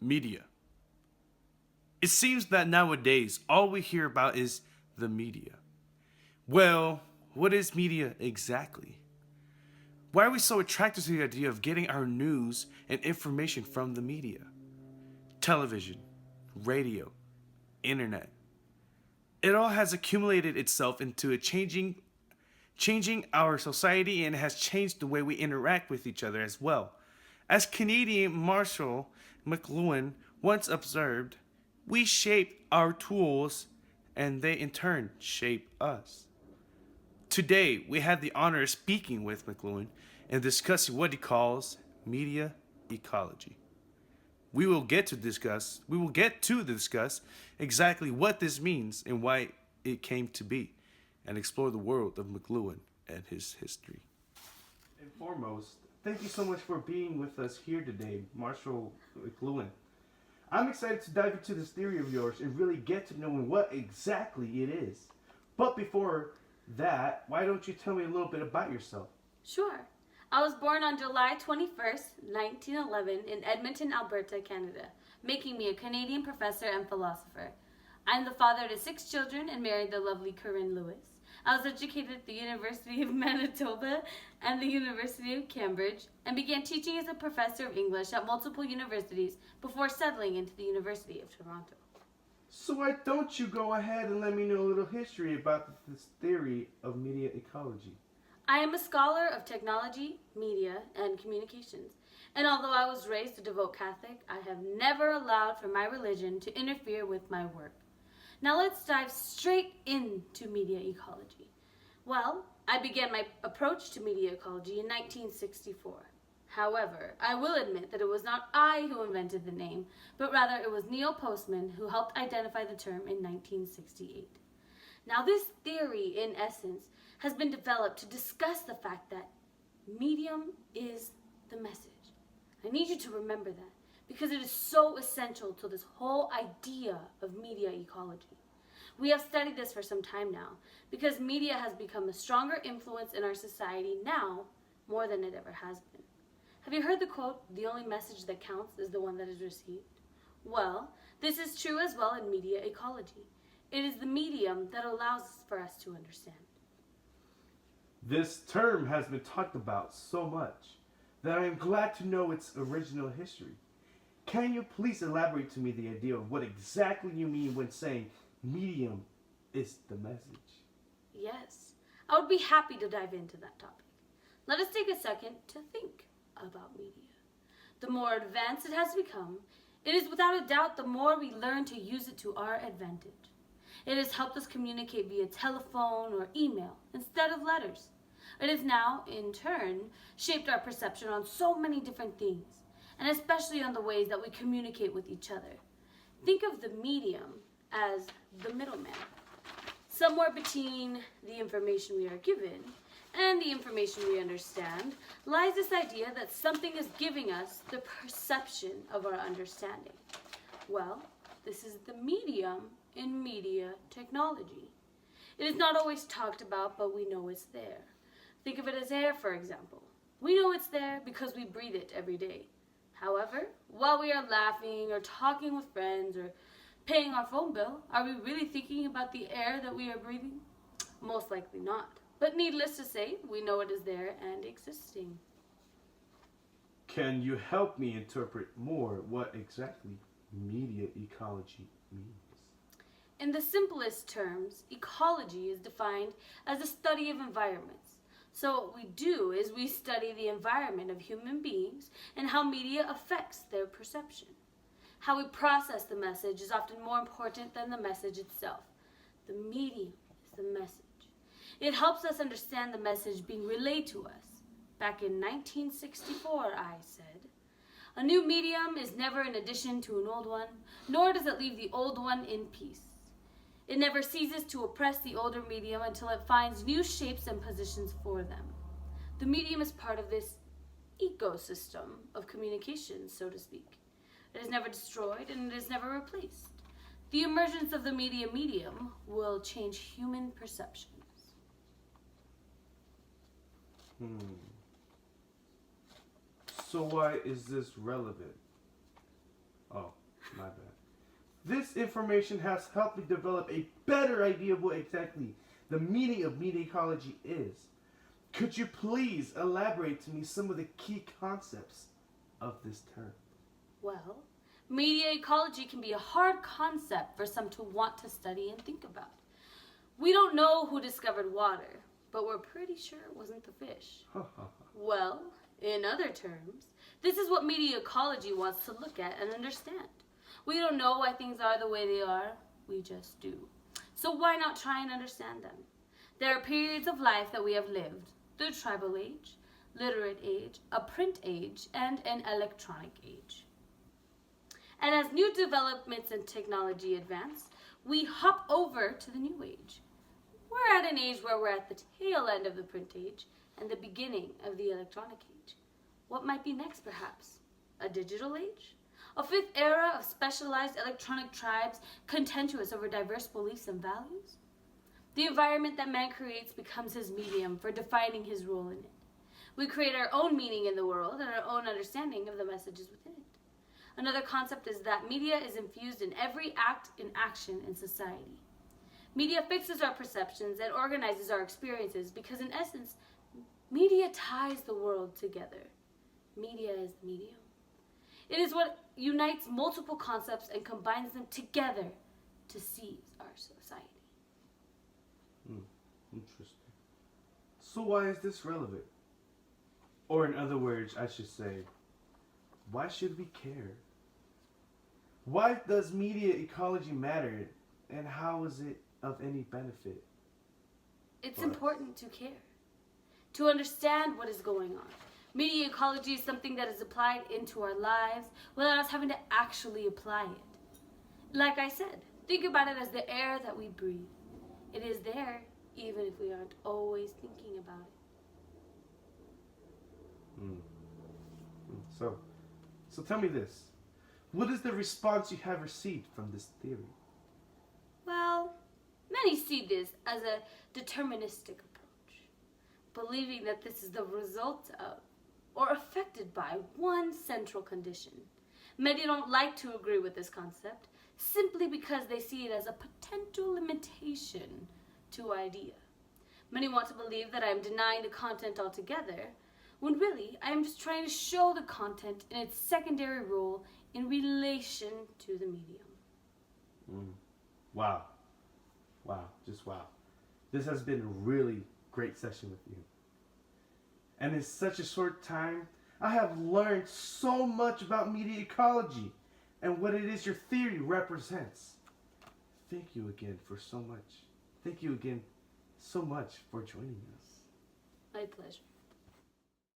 Media. It seems that nowadays all we hear about is the media. Well, what is media exactly? Why are we so attracted to the idea of getting our news and information from the media? Television, radio, internet. It all has accumulated itself into a changing our society, and has changed the way we interact with each other as well. As Canadian Marshall McLuhan once observed, we shape our tools and they in turn shape us. Today, we have the honor of speaking with McLuhan and discussing what he calls media ecology. We will get to discuss exactly what this means and why it came to be, and explore the world of McLuhan and his history. And foremost, thank you so much for being with us here today, Marshall McLuhan. I'm excited to dive into this theory of yours and really get to knowing what exactly it is. But before that, why don't you tell me a little bit about yourself? Sure. I was born on July 21st, 1911 in Edmonton, Alberta, Canada, making me a Canadian professor and philosopher. I'm the father to 6 children and married the lovely Corinne Lewis. I was educated at the University of Manitoba and the University of Cambridge, and began teaching as a professor of English at multiple universities before settling into the University of Toronto. So why don't you go ahead and let me know a little history about this theory of media ecology? I am a scholar of technology, media, and communications, and although I was raised a devout Catholic, I have never allowed for my religion to interfere with my work. Now let's dive straight into media ecology. Well, I began my approach to media ecology in 1964. However, I will admit that it was not I who invented the name, but rather it was Neil Postman who helped identify the term in 1968. Now this theory, in essence, has been developed to discuss the fact that medium is the message. I need you to remember that, because it is so essential to this whole idea of media ecology. We have studied this for some time now, because media has become a stronger influence in our society now more than it ever has been. Have you heard the quote, "The only message that counts is the one that is received"? Well, this is true as well in media ecology. It is the medium that allows for us to understand. This term has been talked about so much that I am glad to know its original history. Can you please elaborate to me the idea of what exactly you mean when saying medium is the message? Yes, I would be happy to dive into that topic. Let us take a second to think about media. The more advanced it has become, it is without a doubt the more we learn to use it to our advantage. It has helped us communicate via telephone or email instead of letters. It has now, in turn, shaped our perception on so many different things, and especially on the ways that we communicate with each other. Think of the medium as the middleman. Somewhere between the information we are given and the information we understand lies this idea that something is giving us the perception of our understanding. Well, this is the medium in media technology. It is not always talked about, but we know it's there. Think of it as air, for example. We know it's there because we breathe it every day. However, while we are laughing or talking with friends or paying our phone bill, are we really thinking about the air that we are breathing? Most likely not. But needless to say, we know it is there and existing. Can you help me interpret more what exactly media ecology means? In the simplest terms, ecology is defined as the study of environments. So what we do is we study the environment of human beings and how media affects their perception. How we process the message is often more important than the message itself. The medium is the message. It helps us understand the message being relayed to us. Back in 1964, I said, "A new medium is never an addition to an old one, nor does it leave the old one in peace. It never ceases to oppress the older medium until it finds new shapes and positions for them. The medium is part of this ecosystem of communication, so to speak. It is never destroyed and it is never replaced. The emergence of the medium will change human perceptions." So why is this relevant? Oh, my bad. This information has helped me develop a better idea of what exactly the meaning of media ecology is. Could you please elaborate to me some of the key concepts of this term? Well, media ecology can be a hard concept for some to want to study and think about. We don't know who discovered water, but we're pretty sure it wasn't the fish. Well, in other terms, this is what media ecology wants to look at and understand. We don't know why things are the way they are, we just do. So why not try and understand them? There are periods of life that we have lived: the tribal age, literate age, a print age, and an electronic age. And as new developments in technology advance, we hop over to the new age. We're at an age where we're at the tail end of the print age and the beginning of the electronic age. What might be next, perhaps? A digital age? A fifth era of specialized electronic tribes contentious over diverse beliefs and values? The environment that man creates becomes his medium for defining his role in it. We create our own meaning in the world and our own understanding of the messages within it. Another concept is that media is infused in every act and action in society. Media fixes our perceptions and organizes our experiences because, in essence, media ties the world together. Media is the medium. It is what unites multiple concepts and combines them together to seize our society. Interesting. So why is this relevant? Or in other words, I should say, why should we care? Why does media ecology matter, and how is it of any benefit? It's important to care, to understand what is going on. Media ecology is something that is applied into our lives without us having to actually apply it. Like I said, think about it as the air that we breathe. It is there even if we aren't always thinking about it. So tell me this. What is the response you have received from this theory? Well, many see this as a deterministic approach, believing that this is the result of or affected by one central condition. Many don't like to agree with this concept simply because they see it as a potential limitation to idea. Many want to believe that I am denying the content altogether, when really I am just trying to show the content in its secondary role in relation to the medium. Wow. Wow. Just wow. This has been a really great session with you. And in such a short time, I have learned so much about media ecology and what it is your theory represents. Thank you again for so much. Thank you again so much for joining us. My pleasure.